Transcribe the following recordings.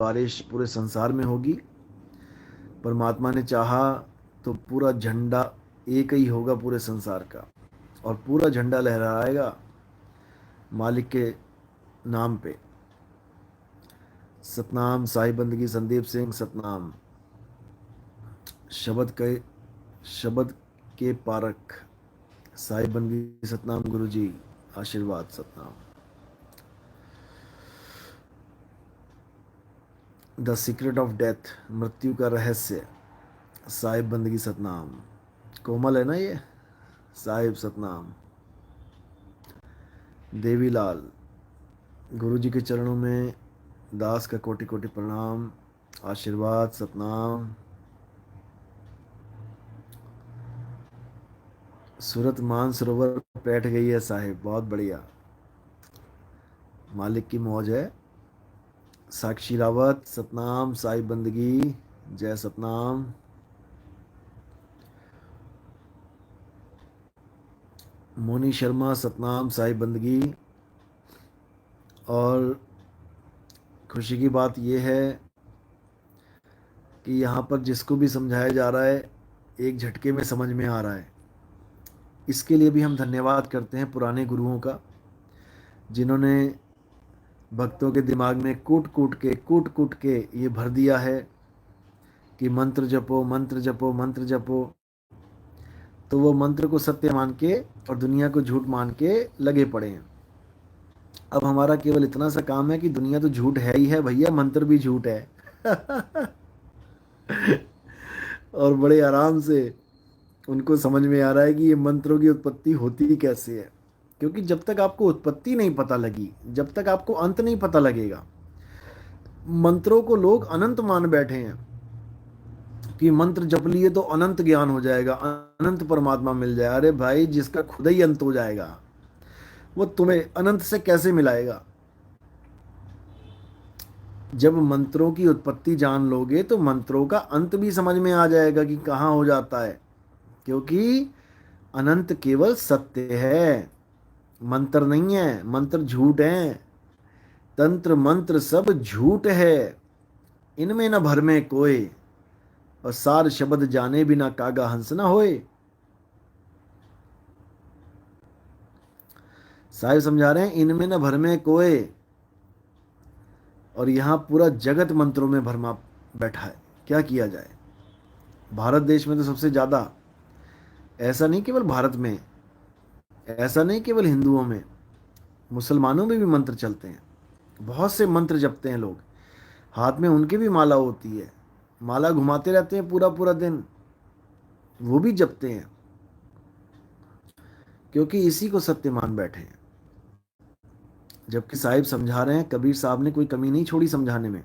बारिश पूरे संसार में होगी। परमात्मा ने चाहा तो पूरा झंडा एक ही होगा पूरे संसार का, और पूरा झंडा लहराएगा मालिक के नाम पे। सतनाम साहिब बंदगी संदीप सिंह सतनाम। शब्द के शब्द के पारक साहिब बंदगी सतनाम गुरु जी, आशीर्वाद Satnam. The secret of death, मृत्यु का रहस्य, साहिब बंदगी सतनाम। कोमल है ना ये, साहिब सतनाम। देवीलाल, गुरु जी के चरणों में दास का कोटि कोटि प्रणाम, आशीर्वाद सतनाम। सूरत मानसरोवर बैठ गई है साहिब, बहुत बढ़िया, मालिक की मौज है। साक्षी रावत सतनाम साहिब बंदगी, जय सतनाम। मोनी शर्मा सतनाम साहिब बंदगी। और खुशी की बात यह है कि यहाँ पर जिसको भी समझाया जा रहा है एक झटके में समझ में आ रहा है। इसके लिए भी हम धन्यवाद करते हैं पुराने गुरुओं का, जिन्होंने भक्तों के दिमाग में कूट कूट के ये भर दिया है कि मंत्र जपो मंत्र जपो मंत्र जपो। तो वो मंत्र को सत्य मान के और दुनिया को झूठ मान के लगे पड़े हैं। अब हमारा केवल इतना सा काम है कि दुनिया तो झूठ है ही है भैया, मंत्र भी झूठ है। और बड़े आराम से उनको समझ में आ रहा है कि ये मंत्रों की उत्पत्ति होती कैसे है। क्योंकि जब तक आपको उत्पत्ति नहीं पता लगी, जब तक आपको अंत नहीं पता लगेगा। मंत्रों को लोग अनंत मान बैठे हैं कि मंत्र जप लिए तो अनंत ज्ञान हो जाएगा, अनंत परमात्मा मिल जाए। अरे भाई, जिसका खुद ही अंत हो जाएगा वो तुम्हें अनंत से कैसे मिलाएगा। जब मंत्रों की उत्पत्ति जान लोगे तो मंत्रों का अंत भी समझ में आ जाएगा कि कहाँ हो जाता है। क्योंकि अनंत केवल सत्य है, मंत्र नहीं है। मंत्र झूठ है, तंत्र मंत्र सब झूठ है। इनमें न भर में कोय, और सार शब्द जाने बिना कागा हंस न होए। साहिब समझा रहे हैं, इनमें न भर में कोय, और यहां पूरा जगत मंत्रों में भरमा बैठा है। क्या किया जाए। भारत देश में तो सबसे ज्यादा, ऐसा नहीं केवल भारत में, ऐसा नहीं केवल हिंदुओं में, मुसलमानों में भी मंत्र चलते हैं। बहुत से मंत्र जपते हैं लोग, हाथ में उनकी भी माला होती है, माला घुमाते रहते हैं पूरा पूरा दिन, वो भी जपते हैं। क्योंकि इसी को सत्य मान बैठे हैं। जबकि साहिब समझा रहे हैं, कबीर साहब ने कोई कमी नहीं छोड़ी समझाने में।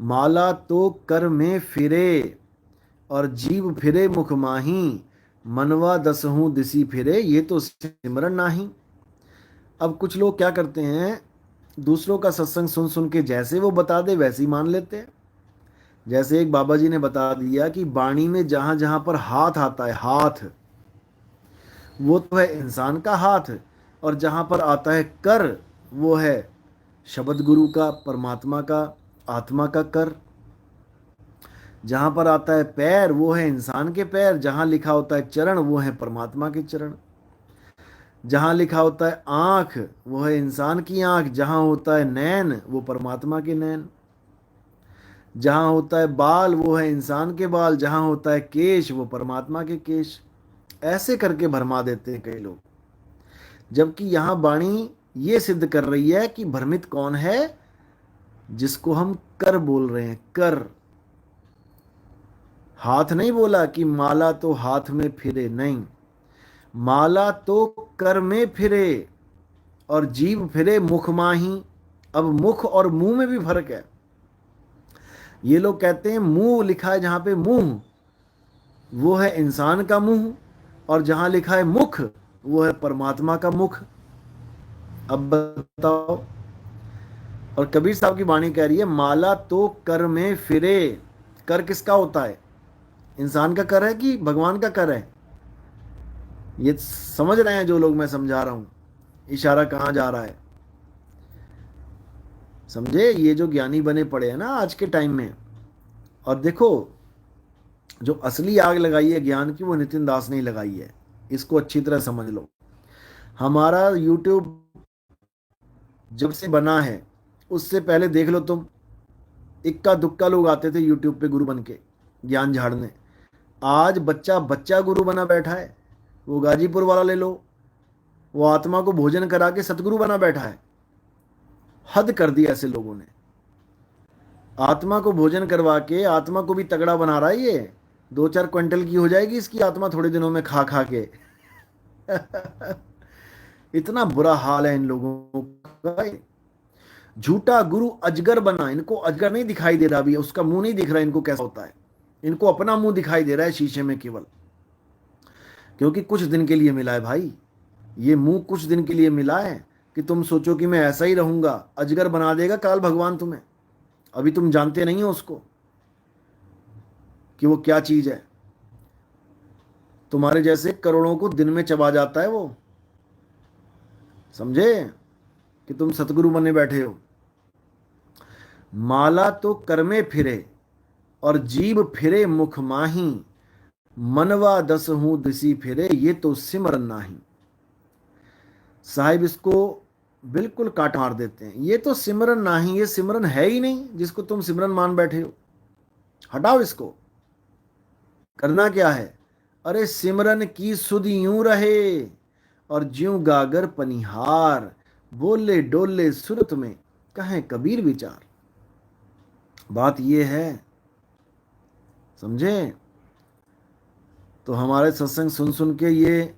माला तो कर में फिरे, और जीव फिरे मुख माही, मनवा दसहूं दिसी फिरे, ये तो सिमरन नाही। अब कुछ लोग क्या करते हैं, दूसरों का सत्संग सुन सुन के जैसे वो बता दे वैसे ही मान लेते हैं। जैसे एक बाबा जी ने बता दिया कि वाणी में जहां जहां पर हाथ आता है, हाथ वो तो है इंसान का हाथ, और जहां पर आता है कर वो है शब्द गुरु का, परमात्मा का, आत्मा का कर। जहां पर आता है पैर वो है इंसान के पैर, जहां लिखा होता है चरण वो है परमात्मा के चरण। जहां लिखा होता है आंख वो है इंसान की आंख, जहां होता है नैन वो परमात्मा के नैन। जहां होता है बाल वो है इंसान के बाल, जहां होता है केश वो परमात्मा के केश। ऐसे करके भरमा देते हैं कई लोग। जबकि यहां वाणी ये सिद्ध कर रही है कि भ्रमित कौन है, जिसको हम कर बोल रहे हैं। कर, हाथ नहीं बोला कि माला तो हाथ में फिरे, नहीं, माला तो कर में फिरे और जीव फिरे मुख माही। अब मुख और मुंह में भी फर्क है। ये लोग कहते हैं मुंह लिखा है जहां पे मुंह वो है इंसान का मुंह, और जहां लिखा है मुख वो है परमात्मा का मुख। अब बताओ। और कबीर साहब की वाणी कह रही है माला तो कर में फिरे। कर किसका होता है, इंसान का कर है कि भगवान का कर है। ये समझ रहे हैं जो लोग मैं समझा रहा हूं, इशारा कहां जा रहा है। समझे? ये जो ज्ञानी बने पड़े हैं ना आज के टाइम में, और देखो जो असली आग लगाई है ज्ञान की वो नितिन दास ने ही लगाई है, इसको अच्छी तरह समझ लो। हमारा यूट्यूब जब से बना है उससे पहले देख लो तुम, इक्का दुक्का लोग आते थे यूट्यूब पे गुरु बन के ज्ञान झाड़ने। आज बच्चा बच्चा गुरु बना बैठा है। वो गाजीपुर वाला ले लो, वो आत्मा को भोजन करा के सतगुरु बना बैठा है। हद कर दी ऐसे लोगों ने। आत्मा को भोजन करवा के आत्मा को भी तगड़ा बना रहा है ये। 2-4 क्विंटल की हो जाएगी इसकी आत्मा थोड़े दिनों में खा खा के। इतना बुरा हाल है इन लोगों का। झूठा गुरु अजगर बना, इनको अजगर नहीं दिखाई दे रहा, अभी उसका मुंह नहीं दिख रहा इनको कैसा होता है। इनको अपना मुंह दिखाई दे रहा है शीशे में केवल, क्योंकि कुछ दिन के लिए मिला है भाई। ये मुंह कुछ दिन के लिए मिला है कि तुम सोचो कि मैं ऐसा ही रहूंगा। अजगर बना देगा काल भगवान तुम्हें। अभी तुम जानते नहीं हो उसको कि वो क्या चीज है। तुम्हारे जैसे करोड़ों को दिन में चबा जाता है वो। समझे कि तुम सतगुरु बने बैठे हो। माला तो कर में फिरे और जीव फिरे मुख माही, मनवा दस हूं दिसी फिरे ये तो सिमरन नाही। साहिब इसको बिल्कुल काट मार देते हैं। ये तो सिमरन नाही, ये सिमरन है ही नहीं जिसको तुम सिमरन मान बैठे हो। हटाओ इसको। करना क्या है? अरे सिमरन की सुध यूं रहे और ज्यों गागर पनिहार, बोले डोले सुरत में कहें कबीर विचार। बात ये है, समझे? तो हमारे सत्संग सुन सुन के ये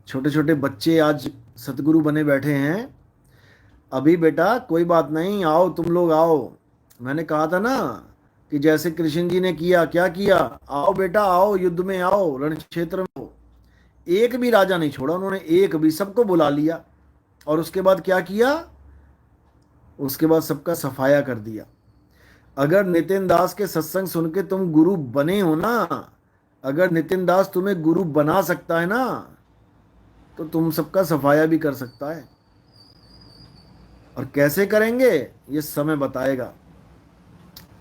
छोटे छोटे बच्चे आज सतगुरु बने बैठे हैं। अभी बेटा कोई बात नहीं, आओ तुम लोग आओ। मैंने कहा था ना कि जैसे कृष्ण जी ने किया, क्या किया? आओ बेटा आओ, युद्ध में आओ, रण क्षेत्र में आओ। एक भी राजा नहीं छोड़ा उन्होंने, एक भी, सबको बुला लिया। और उसके बाद क्या किया? उसके बाद सबका सफाया कर दिया। अगर नितिन दास के सत्संग सुन के तुम गुरु बने हो ना, अगर नितिन दास तुम्हें गुरु बना सकता है ना, तो तुम सबका सफाया भी कर सकता है। और कैसे करेंगे ये समय बताएगा।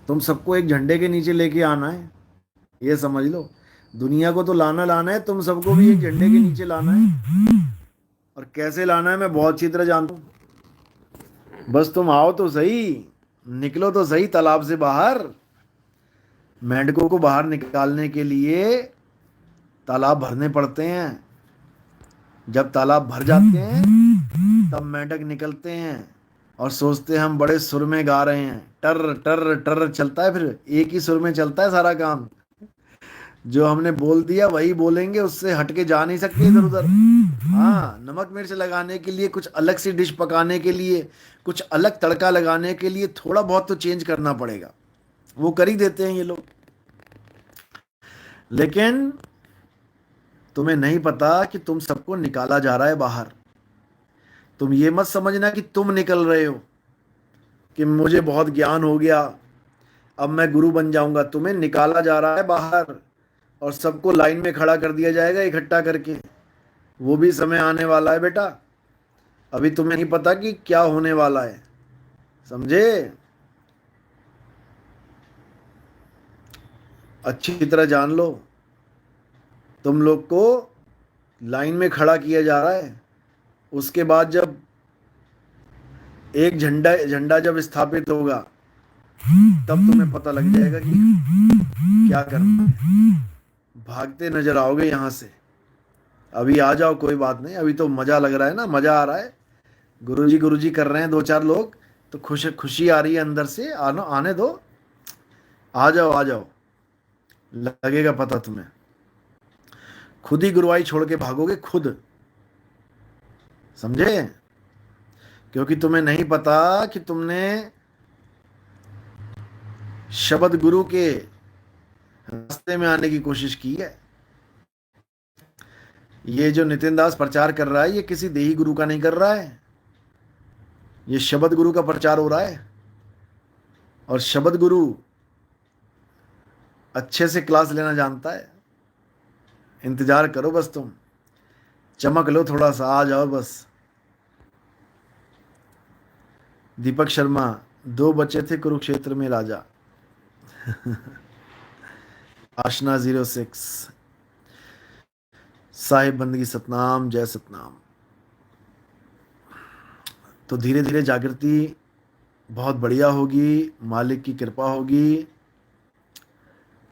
तुम सबको एक झंडे के नीचे लेके आना है, ये समझ लो। दुनिया को तो लाना लाना है, तुम सबको भी एक झंडे के नीचे लाना है। और कैसे लाना है मैं बहुत अच्छी तरह जानता हूं। बस तुम आओ तो सही, निकलो तो सही तालाब से बाहर। मेंढकों को बाहर निकालने के लिए तालाब भरने पड़ते हैं। जब तालाब भर जाते हैं तब मेंढक निकलते हैं और सोचते हैं हम बड़े सुर में गा रहे हैं। टर टर टर चलता है, फिर एक ही सुर में चलता है सारा काम। जो हमने बोल दिया वही बोलेंगे, उससे हटके जा नहीं सकते इधर उधर। हाँ, नमक मिर्च लगाने के लिए, कुछ अलग सी डिश पकाने के लिए, कुछ अलग तड़का लगाने के लिए थोड़ा बहुत तो चेंज करना पड़ेगा। वो कर ही देते हैं ये लोग। लेकिन तुम्हें नहीं पता कि तुम सबको निकाला जा रहा है बाहर। तुम ये मत समझना कि तुम निकल रहे हो कि मुझे बहुत ज्ञान हो गया अब मैं गुरु बन जाऊंगा। तुम्हें निकाला जा रहा है बाहर और सबको लाइन में खड़ा कर दिया जाएगा इकट्ठा करके। वो भी समय आने वाला है बेटा। अभी तुम्हें नहीं पता कि क्या होने वाला है, समझे? अच्छी तरह जान लो। तुम लोग को लाइन में खड़ा किया जा रहा है। उसके बाद जब एक झंडा झंडा जब स्थापित होगा तब तुम्हें पता लग जाएगा कि क्या करना है। भागते नजर आओगे यहां से। अभी आ जाओ, कोई बात नहीं। अभी तो मजा लग रहा है ना, मजा आ रहा है। गुरुजी कर रहे हैं 2-4 लोग, तो खुशी आ रही है अंदर से। आने दो, आ जाओ आ जाओ, लगेगा पता तुम्हें। खुद ही गुरुवाई छोड़ के भागोगे खुद, समझे? क्योंकि तुम्हें नहीं पता कि तुमने शब्द गुरु के रास्ते में आने की कोशिश की है। ये जो नितिन दास प्रचार कर रहा है, ये किसी देही गुरु का नहीं कर रहा है, ये शब्द गुरु का प्रचार हो रहा है। और शब्द गुरु अच्छे से क्लास लेना जानता है। इंतजार करो बस, तुम चमक लो थोड़ा सा, आ जाओ बस। दीपक शर्मा, 2 बचे थे कुरुक्षेत्र में राजा। आशना 06, साहिब बंदगी सतनाम, जय सतनाम। तो धीरे धीरे जागृति बहुत बढ़िया होगी, मालिक की कृपा होगी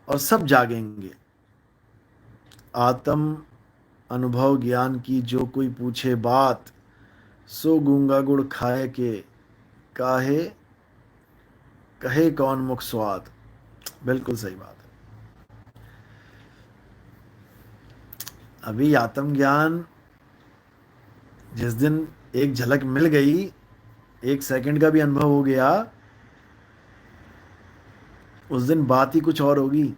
और सब जागेंगे। आत्म अनुभव ज्ञान की जो कोई पूछे बात, सो गूंगा गुड़ खाए के काहे कहे कौन मुख स्वाद। बिल्कुल सही बात है। अभी आत्मज्ञान जिस दिन एक झलक मिल गई, 1 सेकंड का भी अनुभव हो गया, उस दिन बात ही कुछ और होगी।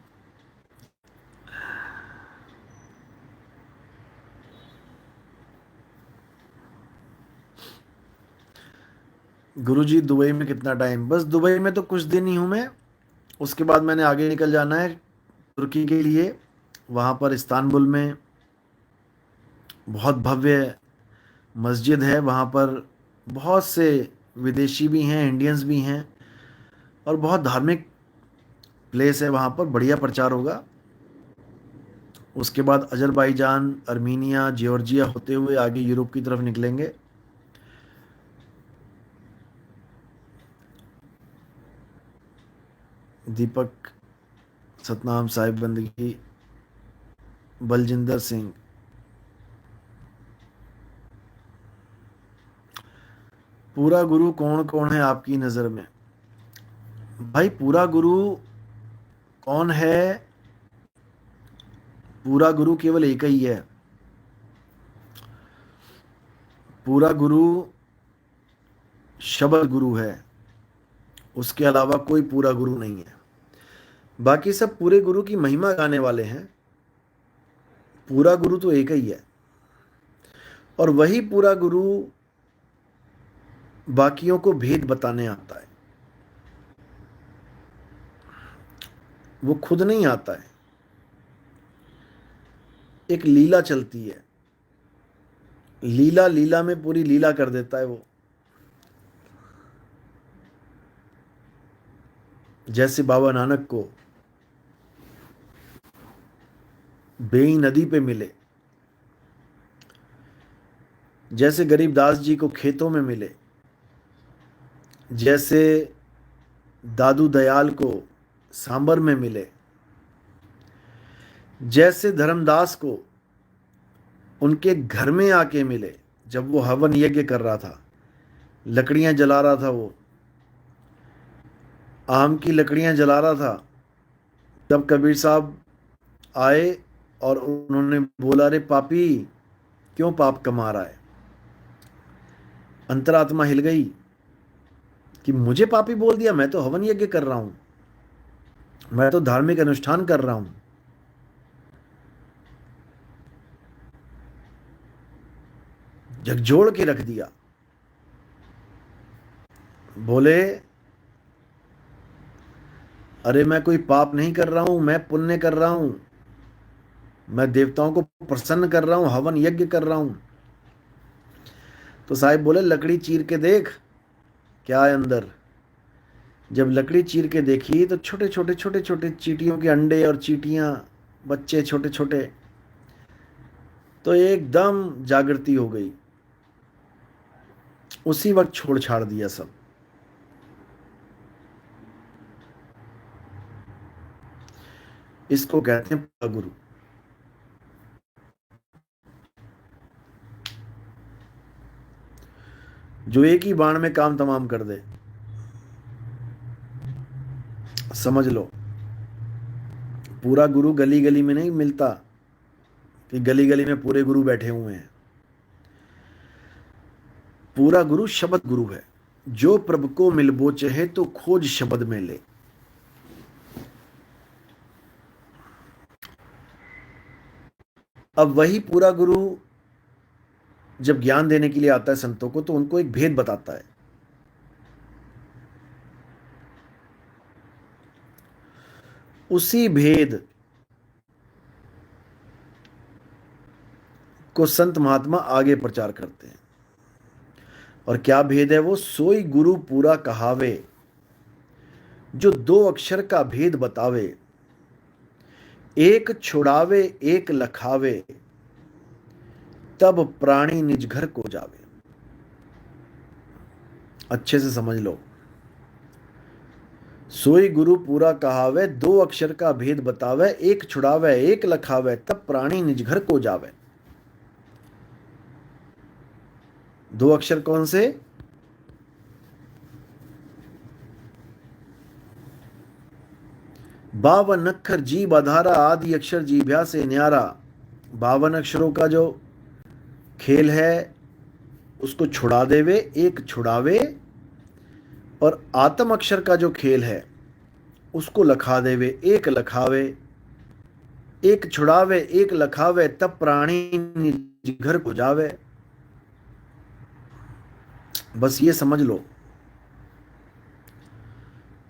गुरुजी दुबई में कितना टाइम? बस दुबई में तो कुछ दिन ही हूं मैं, उसके बाद मैंने आगे निकल जाना है तुर्की के लिए। वहां पर इस्तांबुल में बहुत भव्य मस्जिद है, वहाँ पर बहुत से विदेशी भी हैं, इंडियंस भी हैं, और बहुत धार्मिक प्लेस है, वहाँ पर बढ़िया प्रचार होगा। उसके बाद अजरबैजान, अर्मीनिया, जॉर्जिया होते हुए आगे यूरोप की तरफ निकलेंगे। दीपक सतनाम, साहिब बंदगी, बलजिंदर सिंह। पूरा गुरु कौन कौन है आपकी नज़र में? भाई पूरा गुरु कौन है? पूरा गुरु केवल एक ही है। पूरा गुरु शब्द गुरु है, उसके अलावा कोई पूरा गुरु नहीं है। बाकी सब पूरे गुरु की महिमा गाने वाले हैं, पूरा गुरु तो एक ही है। और वही पूरा गुरु बाकियों को भेद बताने आता है। वो खुद नहीं आता है, एक लीला चलती है, लीला लीला में पूरी लीला कर देता है वो। जैसे बाबा नानक को बेई नदी पे मिले, जैसे गरीबदास जी को खेतों में मिले, जैसे दादू दयाल को सांबर में मिले, जैसे धर्मदास को उनके घर में आके मिले, जब वो हवन यज्ञ कर रहा था, लकड़ियां जला रहा था, वो आम की लकड़ियां जला रहा था, तब कबीर साहब आए और उन्होंने बोला, रे पापी क्यों पाप कमा रहा है? अंतरात्मा हिल गई कि मुझे पापी बोल दिया, मैं तो हवन यज्ञ कर रहा हूं, मैं तो धार्मिक अनुष्ठान कर रहा हूं। झकझोड़ के रख दिया। बोले, अरे मैं कोई पाप नहीं कर रहा हूं, मैं पुण्य कर रहा हूं, मैं देवताओं को प्रसन्न कर रहा हूं, हवन यज्ञ कर रहा हूं। तो साहिब बोले, लकड़ी चीर के देख क्या है अंदर। जब लकड़ी चीर के देखी तो छोटे छोटे छोटे छोटे चींटियों के अंडे और चींटियां, बच्चे छोटे छोटे। तो एकदम जागृति हो गई, उसी वक्त छोड़ छाड़ दिया सब। इसको कहते हैं पूरा गुरु। जो एक ही बाण में काम तमाम कर दे, समझ लो। पूरा गुरु गली गली में नहीं मिलता कि गली गली में पूरे गुरु बैठे हुए हैं। पूरा गुरु शब्द गुरु है। जो प्रभु को मिलबो चहे तो खोज शब्द में ले। अब वही पूरा गुरु जब ज्ञान देने के लिए आता है संतों को, तो उनको एक भेद बताता है। उसी भेद को संत महात्मा आगे प्रचार करते हैं और क्या भेद है वो? सोई गुरु पूरा कहावे, जो दो अक्षर का भेद बतावे। एक छुड़ावे एक लखावे, तब प्राणी निज घर को जावे। अच्छे से समझ लो। सोई गुरु पूरा कहावे, दो अक्षर का भेद बतावे। एक छुड़ावे एक लखावे, तब प्राणी निज घर को जावे। दो अक्षर कौन से? बावन अक्षर जीव आधारा, आदि अक्षर जीभ्या से न्यारा। 52 अक्षरों का जो खेल है उसको छुड़ा देवे, एक छुड़ावे, और आत्म अक्षर का जो खेल है उसको लखा देवे, एक लखावे। एक छुड़ावे एक लखावे, तब प्राणी निज घर को जावे। बस ये समझ लो।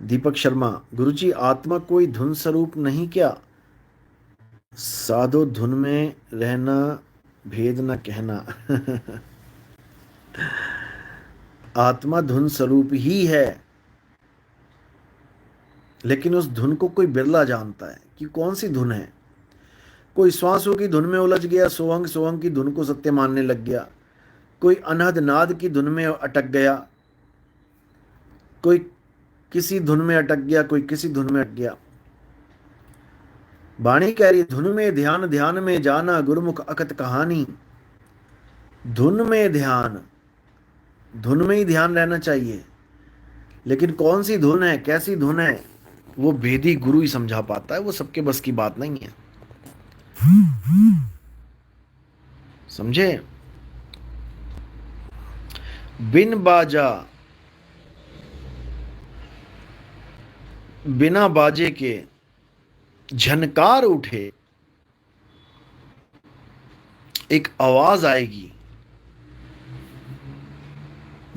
दीपक शर्मा, गुरुजी आत्मा कोई धुन स्वरूप नहीं क्या? साधो धुन में रहना, भेद न कहना। आत्मा धुन स्वरूप ही है, लेकिन उस धुन को कोई बिरला जानता है कि कौन सी धुन है। कोई श्वासों की धुन में उलझ गया, सोहंग सोहंग की धुन को सत्य मानने लग गया। कोई अनहद नाद की धुन में अटक गया, कोई किसी धुन में अटक गया, कोई किसी धुन में अटक गया। वाणी कह रही, धुन में ध्यान ध्यान में जाना, गुरुमुख अकत कहानी। धुन में ध्यान, धुन में ही ध्यान रहना चाहिए, लेकिन कौन सी धुन है, कैसी धुन है, वो भेदी गुरु ही समझा पाता है। वो सबके बस की बात नहीं है, समझे? बिन बाजा, बिना बाजे के झनकार उठे, एक आवाज आएगी।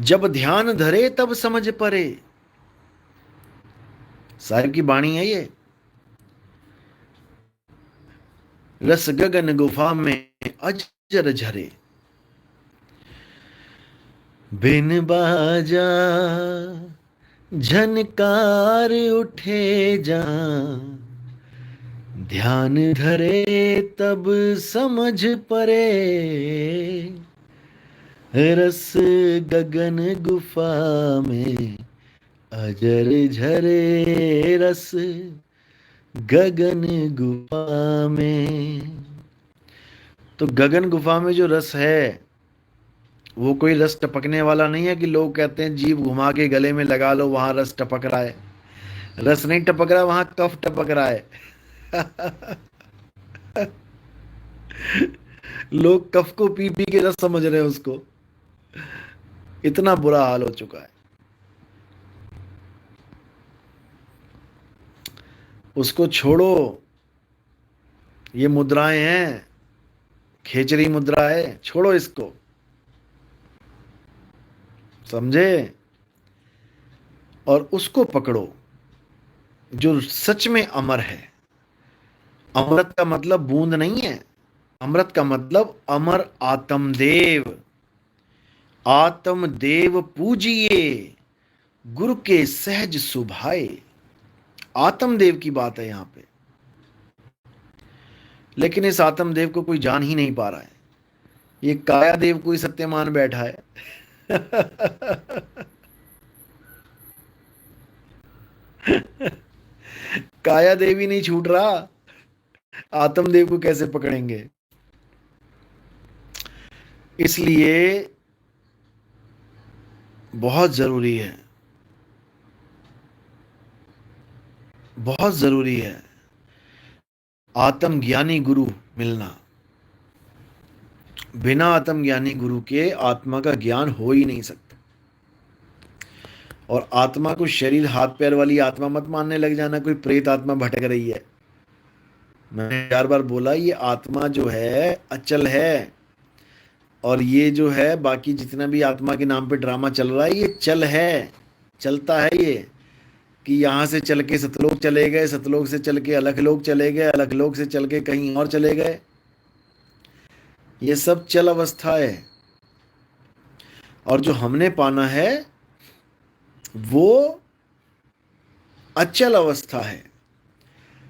जब ध्यान धरे तब समझ परे। साहिब की बाणी है ये। रस गगन गुफा में अजर झरे, बिन बाजा झनकार उठे जहां, ध्यान धरे तब समझ परे। रस गगन गुफा में अजर झरे, रस गगन गुफा में। तो गगन गुफा में जो रस है वो कोई रस टपकने वाला नहीं है कि लोग कहते हैं जीभ घुमा के गले में लगा लो वहां रस टपक रहा है। रस नहीं टपक रहा, वहां कफ टपक रहा है। लोग कफ को पी पी के रस समझ रहे हैं उसको। इतना बुरा हाल हो चुका है। उसको छोड़ो, ये मुद्राएं हैं, खेचरी मुद्रा है, छोड़ो इसको, समझे? और उसको पकड़ो जो सच में अमर है। अमृत का मतलब बूंद नहीं है, अमृत का मतलब अमर आत्मदेव। आत्मदेव पूजिए, गुरु के सहज सुभाए। आत्मदेव की बात है यहां पे, लेकिन इस आत्मदेव को कोई जान ही नहीं पा रहा है। ये काया देव को ही सत्यमान बैठा है। काया देव ही नहीं छूट रहा, आत्मदेव को कैसे पकड़ेंगे? इसलिए बहुत जरूरी है, बहुत जरूरी है आत्मज्ञानी गुरु मिलना। बिना आत्मज्ञानी गुरु के आत्मा का ज्ञान हो ही नहीं सकता। और आत्मा को शरीर हाथ पैर वाली आत्मा मत मानने लग जाना, कोई प्रेत आत्मा भटक रही है। मैंने 4 बार बोला, ये आत्मा जो है अचल है, और ये जो है बाकी जितना भी आत्मा के नाम पे ड्रामा चल रहा है, ये चल है, चलता है। ये कि यहाँ से चल के सतलोक चले गए, सतलोक से चल के अलखलोक चले गए, अलखलोक से चल के कहीं और चले गए। ये सब चल अवस्था है। और जो हमने पाना है वो अचल अवस्था है।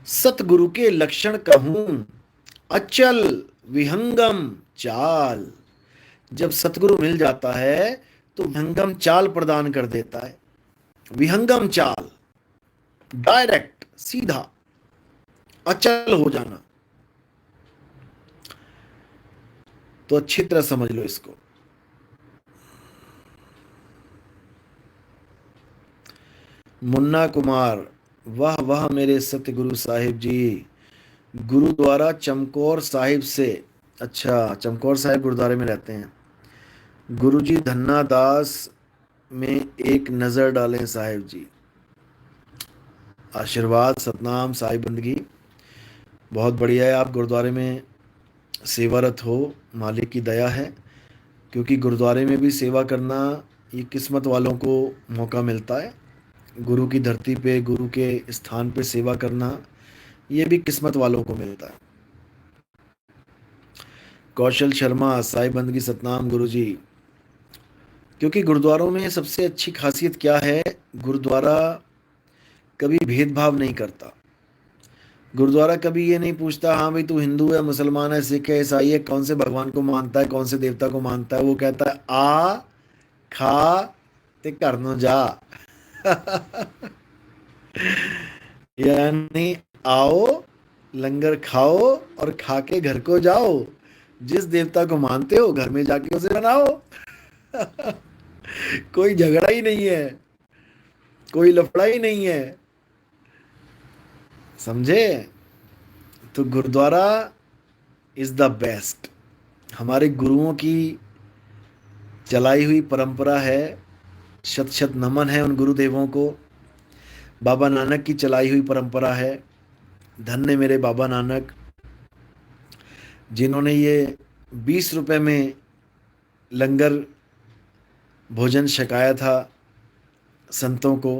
सतगुरु के लक्षण कहूं, अचल विहंगम चाल। जब सतगुरु मिल जाता है तो विहंगम चाल प्रदान कर देता है। विहंगम चाल, डायरेक्ट, सीधा, अचल हो जाना। तो अच्छी तरह समझ लो इसको। मुन्ना कुमार, वाह वाह मेरे सतगुरु साहिब जी, गुरुद्वारा चमकौर साहिब से। अच्छा, चमकौर साहिब गुरुद्वारे में रहते हैं। गुरुजी धन्ना दास में एक नज़र डालें साहिब जी। आशीर्वाद, सतनाम, साहिब बंदगी, बहुत बढ़िया है। आप गुरुद्वारे में सेवारत हो, मालिक की दया है। क्योंकि गुरुद्वारे में भी सेवा करना ये किस्मत वालों को मौका मिलता है। गुरु की धरती पे, गुरु के स्थान पे सेवा करना ये भी किस्मत वालों को मिलता है। कौशल शर्मा, साहिब बंदगी, सतनाम गुरुजी। क्योंकि गुरुद्वारों में सबसे अच्छी खासियत क्या है, गुरुद्वारा कभी भेदभाव नहीं करता। गुरुद्वारा कभी ये नहीं पूछता हाँ भाई तू हिंदू है, मुसलमान है, सिख है, ईसाई है, कौन से भगवान को मानता है, कौन से देवता को मानता है। वो कहता है आ खा ते घर नो जा। यानी आओ, लंगर खाओ और खा के घर को जाओ। जिस देवता को मानते हो घर में जाके उसे बनाओ। कोई झगड़ा ही नहीं है, कोई लफड़ा ही नहीं है, समझे। तो गुरुद्वारा इज द बेस्ट। हमारे गुरुओं की चलाई हुई परंपरा है। शत शत नमन है उन गुरुदेवों को। बाबा नानक की चलाई हुई परंपरा है। धन्य मेरे बाबा नानक, जिन्होंने ये 20 रुपए में लंगर भोजन छकाया था संतों को।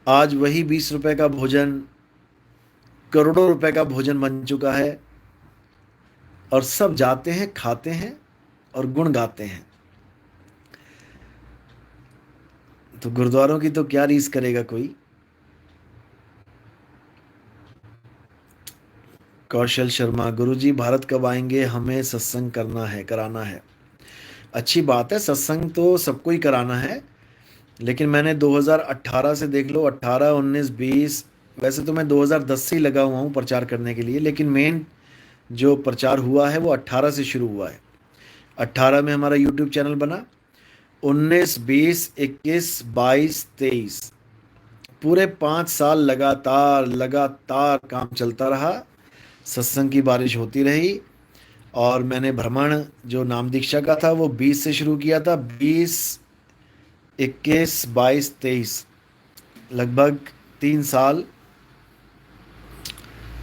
आज वही 20 रुपए का भोजन करोड़ों रुपए का भोजन बन चुका है। और सब जाते हैं, खाते हैं और गुण गाते हैं। तो गुरुद्वारों की तो क्या रीस करेगा कोई। कौशल शर्मा, गुरुजी भारत कब आएंगे, हमें सत्संग कराना है। अच्छी बात है, सत्संग तो सबको ही कराना है। लेकिन मैंने 2018 से देख लो, 18, 19, 20, वैसे तो मैं 2010 से ही लगा हुआ हूँ प्रचार करने के लिए। लेकिन मेन जो प्रचार हुआ है वो 18 से शुरू हुआ है। 18 में हमारा यूट्यूब चैनल बना। 19, 20, 21, 22, 23 पूरे 5 साल लगातार काम चलता रहा। सत्संग की बारिश होती रही। और मैंने भ्रमण जो नाम दीक्षा का था वो 20 से शुरू किया था। 20, 21, 22, 23 लगभग 3 साल,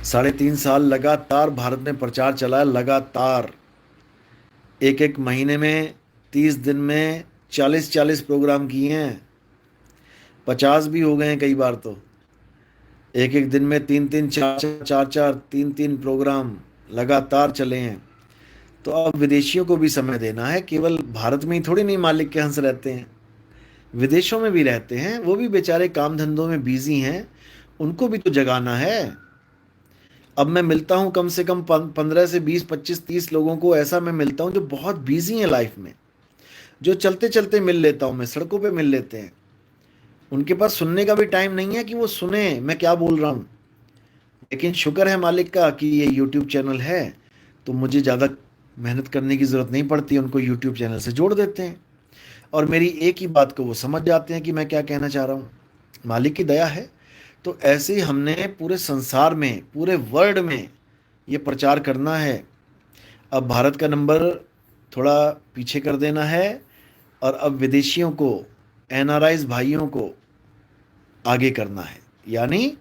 3.5 साल लगातार भारत में प्रचार चला। लगातार एक एक महीने में 30 दिन में 40 प्रोग्राम किए हैं। 50 भी हो गए हैं कई बार। तो एक एक दिन में 3 4 3 प्रोग्राम लगातार चले हैं। तो अब विदेशियों को भी समय देना है। केवल भारत में ही थोड़ी नहीं मालिक के हंस रहते हैं, विदेशों में भी रहते हैं। वो भी बेचारे काम धंधों में बिजी हैं, उनको भी तो जगाना है। अब मैं मिलता हूँ कम से कम 15 से 20, 25, 30 लोगों को ऐसा मैं मिलता हूँ जो बहुत बिजी हैं लाइफ में, जो चलते चलते मिल लेता हूँ मैं, सड़कों पे मिल लेते हैं। उनके पास सुनने का भी टाइम नहीं है कि वो सुने मैं क्या बोल रहा हूँ। लेकिन शुक्र है मालिक का कि ये यूट्यूब चैनल है, तो मुझे ज़्यादा मेहनत करने की ज़रूरत नहीं पड़ती। उनको यूट्यूब चैनल से जोड़ देते हैं और मेरी एक ही बात को वो समझ जाते हैं कि मैं क्या कहना चाह रहा हूँ। मालिक की दया है। तो ऐसे ही हमने पूरे संसार में, पूरे वर्ल्ड में ये प्रचार करना है। अब भारत का नंबर थोड़ा पीछे कर देना है और अब विदेशियों को, एनआरआईज भाइयों को आगे करना है, यानी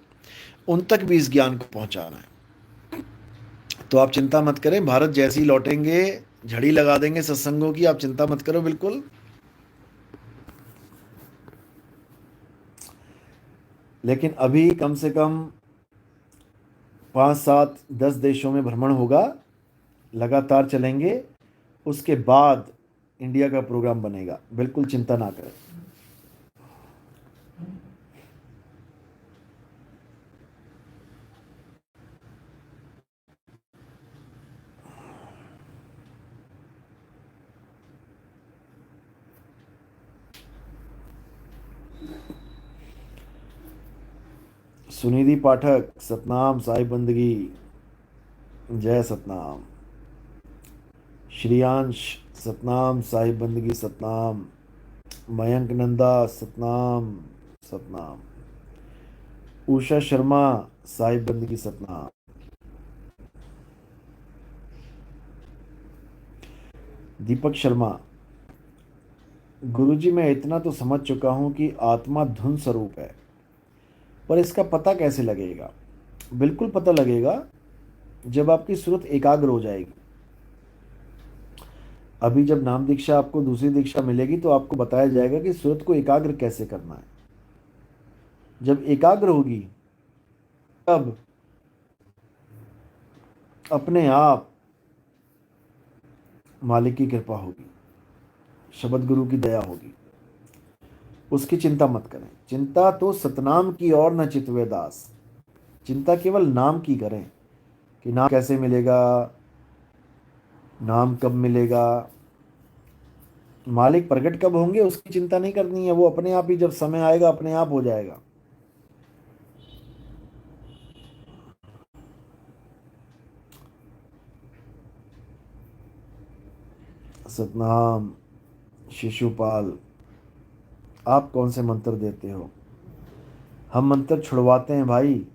उन तक भी इस ज्ञान को पहुंचाना है। तो आप चिंता मत करें, भारत जैसे ही लौटेंगे झड़ी लगा देंगे सत्संगों की। आप चिंता मत करो बिल्कुल। लेकिन अभी कम से कम 5, 7, 10 देशों में भ्रमण होगा, लगातार चलेंगे। उसके बाद इंडिया का प्रोग्राम बनेगा, बिल्कुल चिंता ना करें। सुनिधि पाठक, सतनाम साहिब बंदगी, जय सतनाम। श्रियांश, सतनाम साहिब बंदगी, सतनाम। मयंक नंदा, सतनाम, सतनाम। उषा शर्मा, साहिब बंदगी, सतनाम। दीपक शर्मा, गुरुजी मैं इतना तो समझ चुका हूं कि आत्मा धुन स्वरूप है, पर इसका पता कैसे लगेगा? बिल्कुल पता लगेगा जब आपकी सूरत एकाग्र हो जाएगी। अभी जब नाम दीक्षा आपको दूसरी दीक्षा मिलेगी तो आपको बताया जाएगा कि सूरत को एकाग्र कैसे करना है। जब एकाग्र होगी तब अपने आप मालिक की कृपा होगी, शब्द गुरु की दया होगी। उसकी चिंता मत करें। चिंता तो सतनाम की और न चितवे दास। चिंता केवल नाम की करें कि नाम कैसे मिलेगा, नाम कब मिलेगा, मालिक प्रकट कब होंगे, उसकी चिंता नहीं करनी है। वो अपने आप ही जब समय आएगा अपने आप हो जाएगा। सतनाम। शिशुपाल, आप कौन से मंत्र देते हो? हम मंत्र छुड़वाते हैं भाई,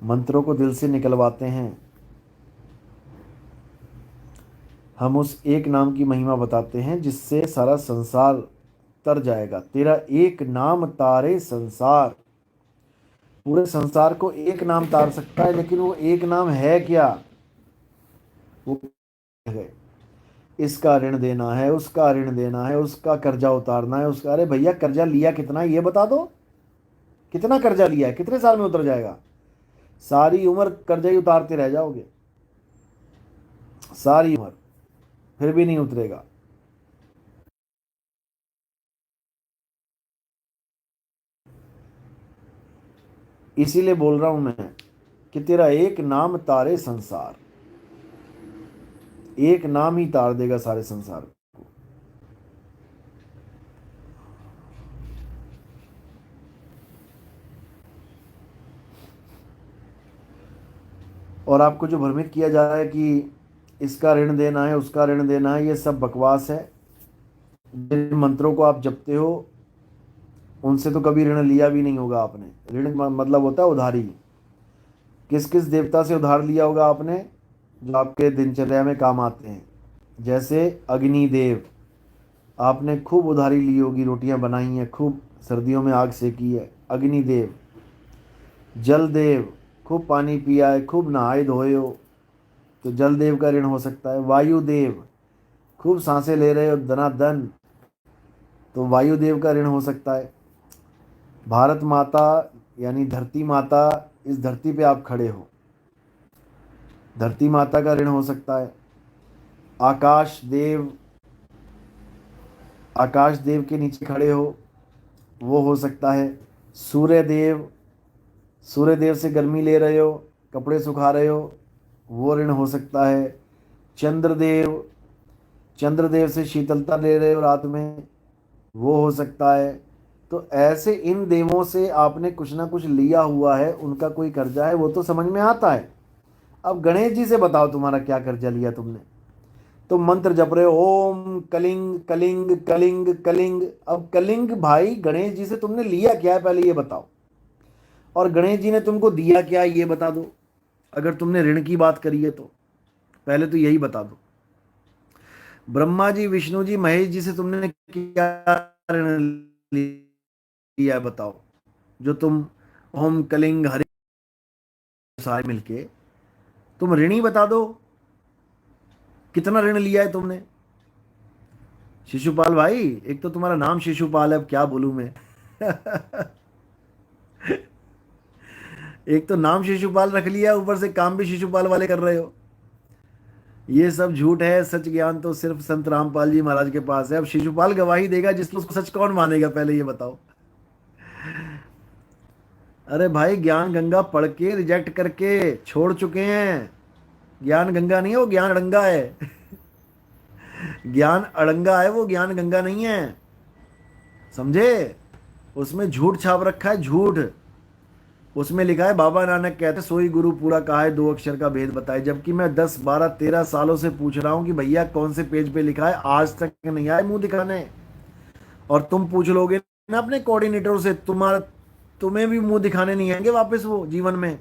मंत्रों को दिल से निकलवाते हैं। हम उस एक नाम की महिमा बताते हैं जिससे सारा संसार तर जाएगा। तेरा एक नाम तारे संसार। पूरे संसार को एक नाम तार सकता है, लेकिन वो एक नाम है क्या? वो है, इसका ऋण देना है, उसका ऋण देना है, उसका कर्जा उतारना है, उसका। अरे भैया कर्जा लिया कितना है ये बता दो। कितना कर्जा लिया है, कितने साल में उतर जाएगा? सारी उम्र कर्जा ही उतारते रह जाओगे, सारी उम्र, फिर भी नहीं उतरेगा। इसीलिए बोल रहा हूं मैं कि तेरा एक नाम तारे संसार। एक नाम ही तार देगा सारे संसार को। और आपको जो भ्रमित किया जा रहा है कि इसका ऋण देना है, उसका ऋण देना है, ये सब बकवास है। जिन मंत्रों को आप जपते हो उनसे तो कभी ऋण लिया भी नहीं होगा आपने। ऋण मतलब होता है उधारी। किस किस देवता से उधार लिया होगा आपने जो आपके दिनचर्या में काम आते हैं? जैसे अग्निदेव, आपने खूब उधारी ली होगी, रोटियां बनाई हैं, खूब सर्दियों में आग सेकी है। अग्निदेव। जलदेव, खूब पानी पिया है, खूब नहाए धोए हो, तो जलदेव का ऋण हो सकता है। वायुदेव, खूब सांसें ले रहे हो दनादन, तो वायुदेव का ऋण हो सकता है। भारत माता यानी धरती माता, इस धरती पे आप खड़े हो, धरती माता का ऋण हो सकता है। आकाश देव, आकाश देव के नीचे खड़े हो, वो हो सकता है। सूर्य देव, सूर्य देव से गर्मी ले रहे हो, कपड़े सुखा रहे हो, वो ऋण हो सकता है। चंद्रदेव, चंद्रदेव से शीतलता ले रहे हो रात में, वो हो सकता है। तो ऐसे इन देवों से आपने कुछ ना कुछ लिया हुआ है, उनका कोई कर्जा है, वो तो समझ में आता है। अब गणेश जी से बताओ तुम्हारा क्या कर्जा लिया तुमने? तुम मंत्र जप रहे हो, ओम कलिंग कलिंग कलिंग कलिंग। अब कलिंग भाई गणेश जी से तुमने लिया क्या है पहले ये बताओ, और गणेश जी ने तुमको दिया क्या है ये बता दो। अगर तुमने ऋण की बात करी है तो पहले तो यही बता दो। ब्रह्मा जी, विष्णु जी, महेश जी से तुमने क्या ऋण लिया है बताओ, जो तुम ओम कलिंग हरि सारे मिलके, तुम ऋण ही बता दो, कितना ऋण लिया है तुमने? शिशुपाल भाई, एक तो तुम्हारा नाम शिशुपाल है, अब क्या बोलूं मैं। एक तो नाम शिशुपाल रख लिया, ऊपर से काम भी शिशुपाल वाले कर रहे हो। ये सब झूठ है, सच ज्ञान तो सिर्फ संत रामपाल जी महाराज के पास है। अब शिशुपाल गवाही देगा जिसको उसको सच कौन मानेगा, पहले ये बताओ। अरे भाई, ज्ञान गंगा पढ़ के रिजेक्ट करके छोड़ चुके हैं। ज्ञान गंगा नहीं है, वो ज्ञान अड़ंगा है। ज्ञान अड़ंगा है, वो ज्ञान गंगा नहीं है, समझे? उसमें झूठ छाप रखा है, झूठ। उसमें लिखा है बाबा नानक कहते सोई गुरु पूरा कहा है, 2 अक्षर का भेद बताए। जबकि मैं 10 12 13 सालों से पूछ रहा हूं कि भैया कौन से पेज पे लिखा है, आज तक नहीं आए मुंह दिखाने। और तुम पूछ लोगे ना अपने कोऑर्डिनेटर से, तुम्हारा तुम्हें भी मुंह दिखाने नहीं आएंगे वापस वो जीवन में।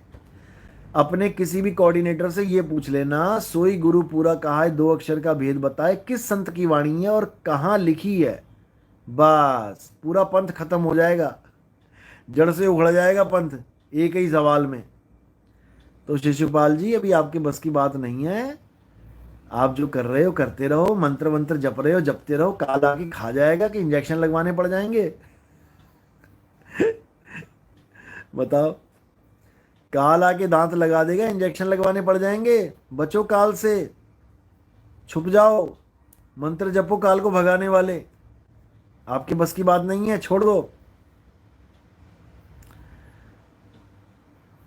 अपने किसी भी कोऑर्डिनेटर से ये पूछ लेना, सोई गुरु पूरा कहा है 2 अक्षर का भेद बताए किस संत की वाणी है और कहाँ लिखी है। बस पूरा पंथ खत्म हो जाएगा, जड़ से उखड़ जाएगा पंथ एक ही सवाल में। तो शिशुपाल जी, अभी आपके बस की बात नहीं है। आप जो कर रहे हो करते रहो, मंत्र मंत्र जप रहे हो जपते रहो। काल आके खा जाएगा कि इंजेक्शन लगवाने पड़ जाएंगे? बताओ। काल आके दांत लगा देगा, इंजेक्शन लगवाने पड़ जाएंगे। बचो काल से, छुप जाओ, मंत्र जपो काल को भगाने वाले। आपके बस की बात नहीं है, छोड़ दो।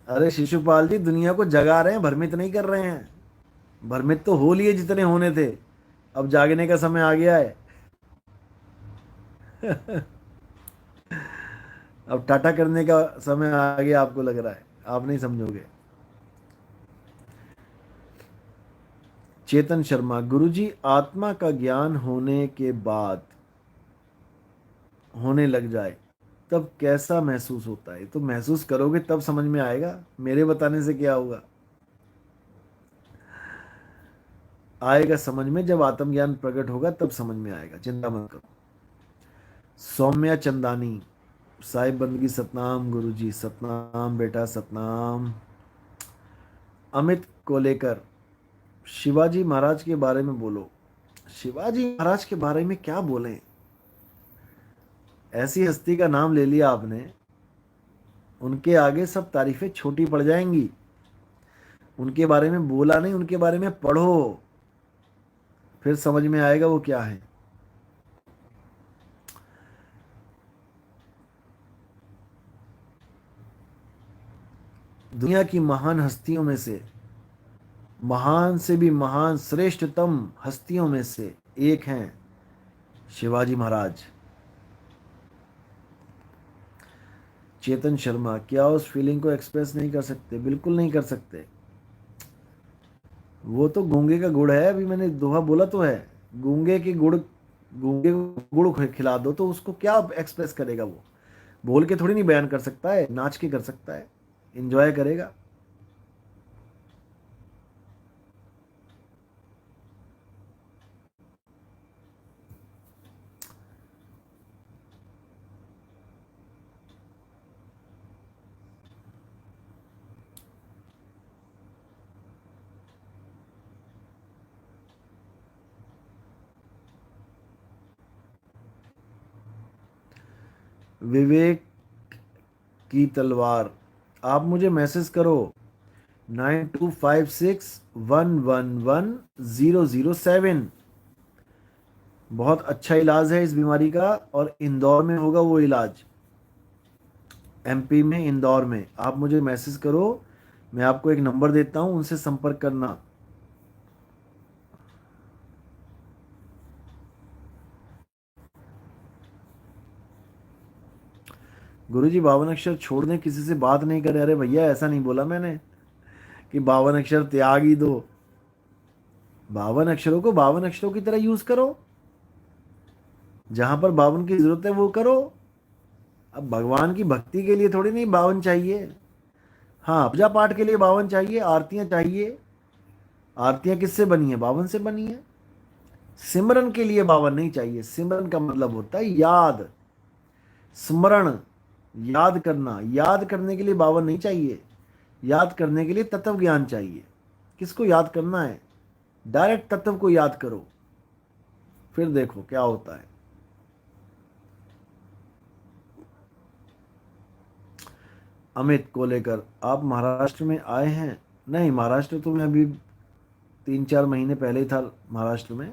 अरे शिशुपाल जी, दुनिया को जगा रहे हैं, भ्रमित नहीं कर रहे हैं। भ्रमित तो हो लिए जितने होने थे, अब जागने का समय आ गया है। अब टाटा करने का समय आ गया, आपको लग रहा है, आप नहीं समझोगे। चेतन शर्मा, गुरुजी आत्मा का ज्ञान होने के बाद होने लग जाए तब कैसा महसूस होता है? तो महसूस करोगे तब समझ में आएगा, मेरे बताने से क्या होगा। आएगा समझ में, जब आत्मज्ञान प्रकट होगा तब समझ में आएगा, चिंता मत करो। सौम्या चंदानी, साहिब बंदगी सतनाम गुरुजी, सतनाम बेटा सतनाम। अमित कोलेकर, शिवाजी महाराज के बारे में बोलो। शिवाजी महाराज के बारे में क्या बोलें? ऐसी हस्ती का नाम ले लिया आपने, उनके आगे सब तारीफें छोटी पड़ जाएंगी। उनके बारे में बोला नहीं, उनके बारे में पढ़ो, फिर समझ में आएगा वो क्या है। दुनिया की महान हस्तियों में से, महान से भी महान श्रेष्ठतम हस्तियों में से एक हैं शिवाजी महाराज। चेतन शर्मा, क्या उस फीलिंग को एक्सप्रेस नहीं कर सकते? बिल्कुल नहीं कर सकते। वो तो गूंगे का गुड़ है, अभी मैंने दोहा बोला तो है। गूंगे की गुड़, गूंगे को गुड़ खिला दो तो उसको क्या एक्सप्रेस करेगा वो? बोल के थोड़ी नहीं बयान कर सकता है, नाच के कर सकता है, एंजॉय करेगा। विवेक की तलवार, आप मुझे मैसेज करो 9256111007। बहुत अच्छा इलाज है इस बीमारी का, और इंदौर में होगा वो इलाज, एमपी में, इंदौर में। आप मुझे मैसेज करो, मैं आपको एक नंबर देता हूं, उनसे संपर्क करना। गुरुजी 52 अक्षर छोड़ दें, किसी से बात नहीं करें? अरे भैया, ऐसा नहीं बोला मैंने कि 52 अक्षर त्याग ही दो। 52 अक्षरों को 52 अक्षरों की तरह यूज करो, जहां पर 52 की जरूरत है वो करो। अब भगवान की भक्ति के लिए थोड़ी नहीं 52 चाहिए। हाँ, पूजा पाठ के लिए 52 चाहिए, आरतियां चाहिए। आरतियां किससे बनी है? 52 से बनी है। सिमरन के लिए 52 नहीं चाहिए। सिमरन का मतलब होता है याद, स्मरण, याद करना। याद करने के लिए 52 नहीं चाहिए। याद करने के लिए तत्व ज्ञान चाहिए। किसको याद करना है? डायरेक्ट तत्व को याद करो, फिर देखो क्या होता है। अमित को लेकर, आप महाराष्ट्र में आए हैं? नहीं, महाराष्ट्र तो मैं अभी 3-4 महीने पहले ही था महाराष्ट्र में।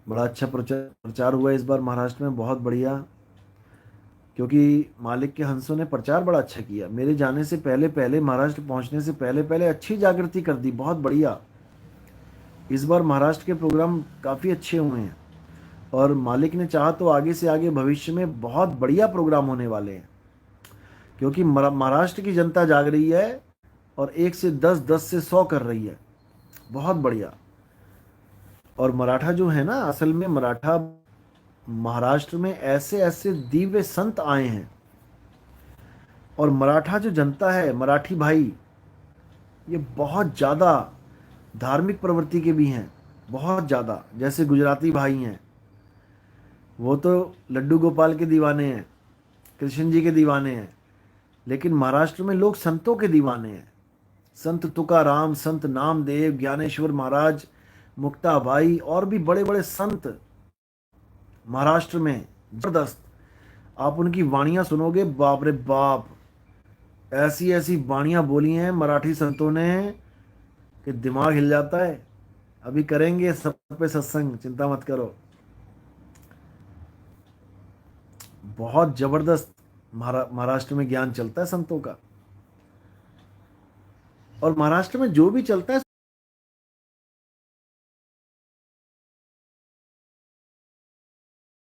बड़ा अच्छा प्रचार हुआ इस बार महाराष्ट्र में, बहुत बढ़िया, क्योंकि मालिक के हंसों ने प्रचार बड़ा अच्छा किया। मेरे जाने से पहले पहले, महाराष्ट्र पहुंचने से पहले पहले अच्छी जागृति कर दी, बहुत बढ़िया। इस बार महाराष्ट्र के प्रोग्राम काफ़ी अच्छे हुए हैं और मालिक ने चाहा तो आगे से आगे भविष्य में बहुत बढ़िया प्रोग्राम होने वाले हैं, क्योंकि महाराष्ट्र की जनता जाग रही है और 1 से 10, 10 से 100 कर रही है, बहुत बढ़िया। और मराठा जो है ना, असल में मराठा महाराष्ट्र में ऐसे ऐसे दिव्य संत आए हैं, और मराठा जो जनता है, मराठी भाई, ये बहुत ज़्यादा धार्मिक प्रवृत्ति के भी हैं, बहुत ज़्यादा। जैसे गुजराती भाई हैं, वो तो लड्डू गोपाल के दीवाने हैं, कृष्ण जी के दीवाने हैं, लेकिन महाराष्ट्र में लोग संतों के दीवाने हैं। संत तुकाराम, संत नामदेव, ज्ञानेश्वर महाराज, मुक्ताबाई और भी बड़े बड़े संत महाराष्ट्र में जबरदस्त। आप उनकी वाणियां सुनोगे, बाप रे बाप, ऐसी ऐसी वाणियां बोली हैं मराठी संतों ने कि दिमाग हिल जाता है। अभी करेंगे सब पे सत्संग, चिंता मत करो। बहुत जबरदस्त महाराष्ट्र में ज्ञान चलता है संतों का, और महाराष्ट्र में जो भी चलता है